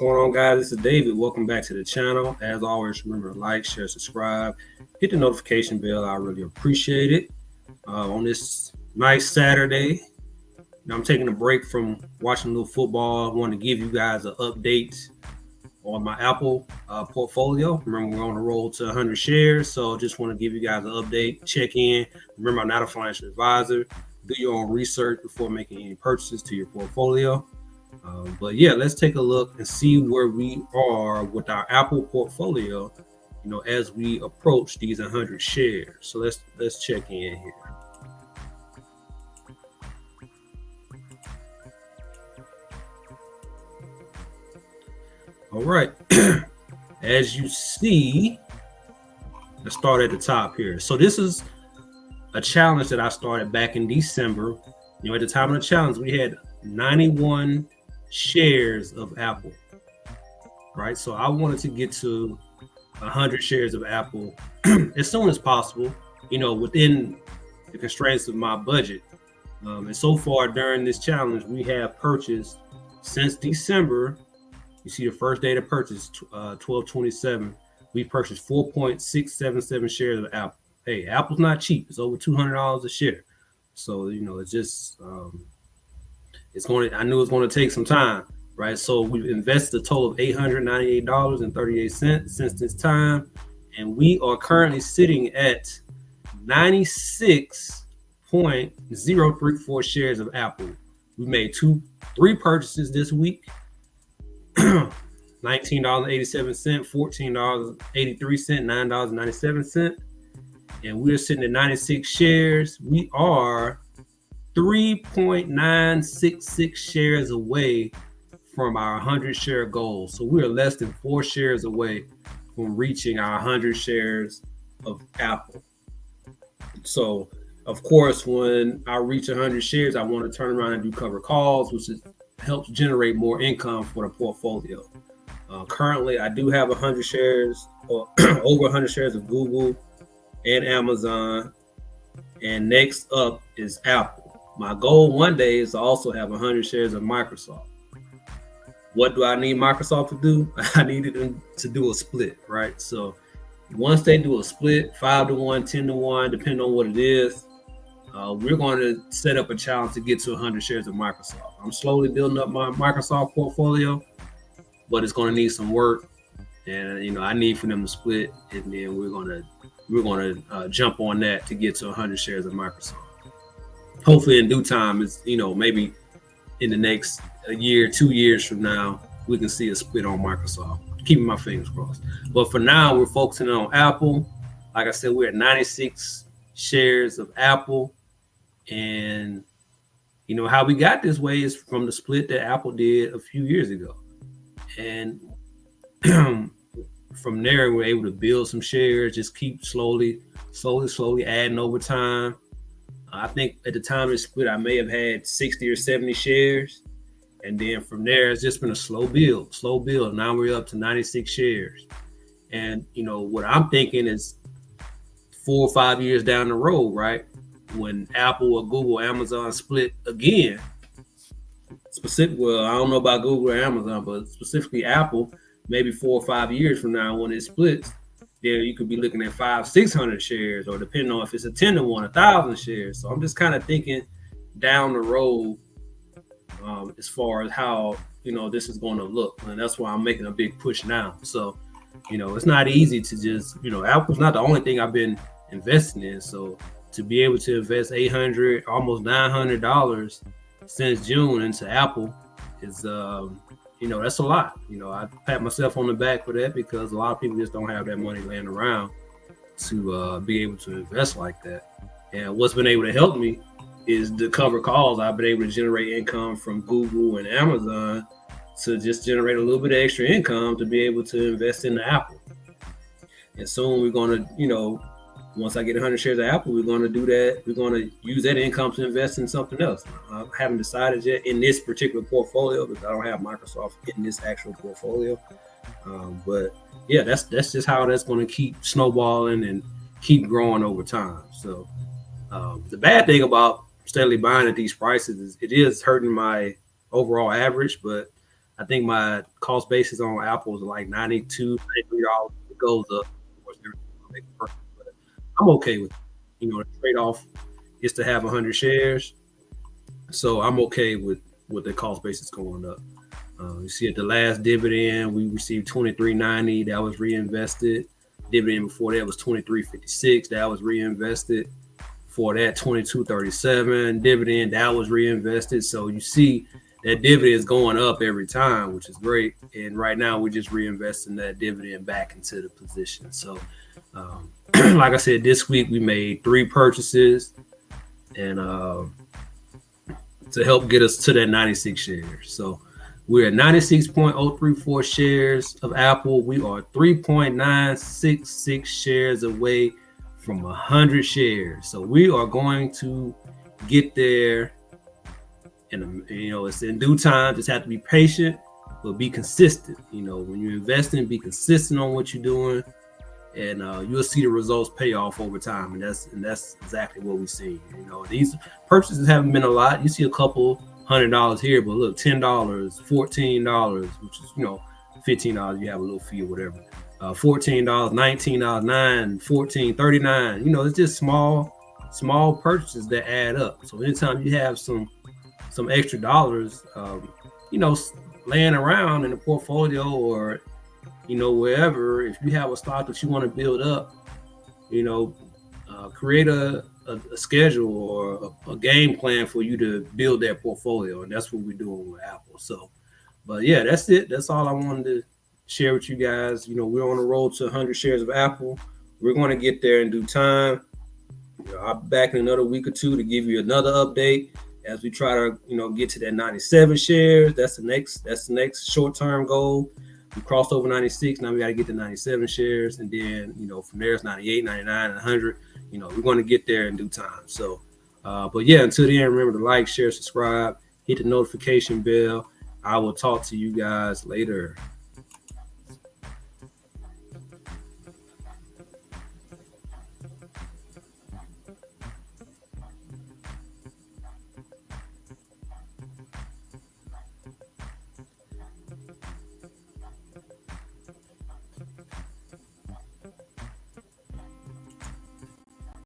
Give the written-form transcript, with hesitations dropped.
going on, guys? This is David. Welcome back to the channel. As always, remember to like, share, subscribe, hit the notification bell. I really appreciate it. On this nice Saturday, I'm taking a break from watching a little football. I want to give you guys an update on my Apple portfolio. Remember, we're on the roll to 100 shares, so just want to give you guys an update, check in. Remember, I'm not a financial advisor. Do your own research before making any purchases to your portfolio. But yeah, let's take a look and see where we are with our Apple portfolio, as we approach these 100 shares. So let's check in here. All right, as you see, let's start at the top here. So this is a challenge that I started back in December. At the time of the challenge, we had 91 shares of Apple, right? So I wanted to get to 100 shares of Apple as soon as possible, within the constraints of my budget. And so far during this challenge, we have purchased since December. You see the first day to purchase, 12/27. We purchased 4.677 shares of Apple. Hey, Apple's not cheap. It's over $200 a share. So, it's just, I knew it was going to take some time, right? So we've invested a total of $898.38 since this time. And we are currently sitting at 96.034 shares of Apple. We made three purchases this week. $19.87, $14.83, $9.97, and we're sitting at 96 shares. We are 3.966 shares away from our 100 share goal. So we are less than 4 shares away from reaching our 100 shares of Apple. So of course, when I reach 100 shares, I want to turn around and do cover calls, which helps generate more income for the portfolio. Currently, I do have 100 shares or over 100 shares of Google and Amazon. And next up is Apple. My goal one day is to also have 100 shares of Microsoft. What do I need Microsoft to do? I needed them to do a split, right? So once they do a split, 5-1, 10-1, depending on what it is, we're going to set up a challenge to get to 100 shares of Microsoft. I'm slowly building up my Microsoft portfolio, but it's going to need some work, and I need for them to split, and then we're going to jump on that to get to 100 shares of Microsoft. Hopefully, in due time, is maybe in the next year, 2 years from now, we can see a split on Microsoft. Keeping my fingers crossed. But for now, we're focusing on Apple. Like I said, we're at 96 shares of Apple. And how we got this way is from the split that Apple did a few years ago. And from there, we're able to build some shares, just keep slowly adding over time. I think at the time of the split, I may have had 60 or 70 shares. And then from there, it's just been a slow build. Now we're up to 96 shares. And, what I'm thinking is 4 or 5 years down the road, right? When Apple or Google, Amazon split again, I don't know about Google or Amazon, but specifically Apple, maybe 4 or 5 years from now when it splits, then you could be looking at 500-600 shares, or depending on if it's a 10-1, 1,000 shares. So I'm just kind of thinking down the road as far as how, this is going to look. And that's why I'm making a big push now. So, it's not easy to just, Apple's not the only thing I've been investing in. So to be able to invest $800, almost $900 since June into Apple is, that's a lot. I pat myself on the back for that, because a lot of people just don't have that money laying around to be able to invest like that. And what's been able to help me is the cover calls. I've been able to generate income from Google and Amazon to just generate a little bit of extra income to be able to invest in the Apple. And soon we're going to, once I get 100 shares of Apple, we're going to do that. We're going to use that income to invest in something else. I haven't decided yet in this particular portfolio, because I don't have Microsoft in this actual portfolio. But yeah, that's just how that's going to keep snowballing and keep growing over time. So the bad thing about steadily buying at these prices is it is hurting my overall average, but I think my cost basis on Apple is like 92, $93. It goes up. Of course, everything's gonna make it perfect, but I'm okay with it. The trade off is to have 100 shares. So I'm okay with the cost basis going up. You see at the last dividend, we received 23.90. That was reinvested. Dividend before that was 23.56. That was reinvested. For that 22.37 dividend, that was reinvested. So you see that dividend is going up every time, which is great. And right now we're just reinvesting that dividend back into the position. So like I said, this week we made 3 purchases and to help get us to that 96 shares. So we're at 96.034 shares of Apple. We are 3.966 shares away from 100 shares. So we are going to get there. And it's in due time. Just have to be patient, but be consistent. When you're investing, be consistent on what you're doing, and you'll see the results pay off over time. And that's exactly what we see. These purchases haven't been a lot. You see a couple $100 here, but look, $10, $14, which is $15. You have a little fee or whatever. $14, $19, $9, $14, $39. It's just small purchases that add up. So anytime you have some extra dollars, laying around in the portfolio or wherever, if you have a stock that you want to build up, create a schedule or a game plan for you to build that portfolio, and that's what we're doing with Apple. So, but yeah, that's it. That's all I wanted to share with you guys. We're on the road to 100 shares of Apple. We're going to get there in due time. I'll be back in another week or two to give you another update as we try to get to that 97 shares. That's the next short-term goal. We crossed over 96. Now we got to get to 97 shares, and then from there it's 98, 99, and 100. We're going to get there in due time. So but yeah, until then, remember to like, share, subscribe, hit the notification bell. I will talk to you guys later.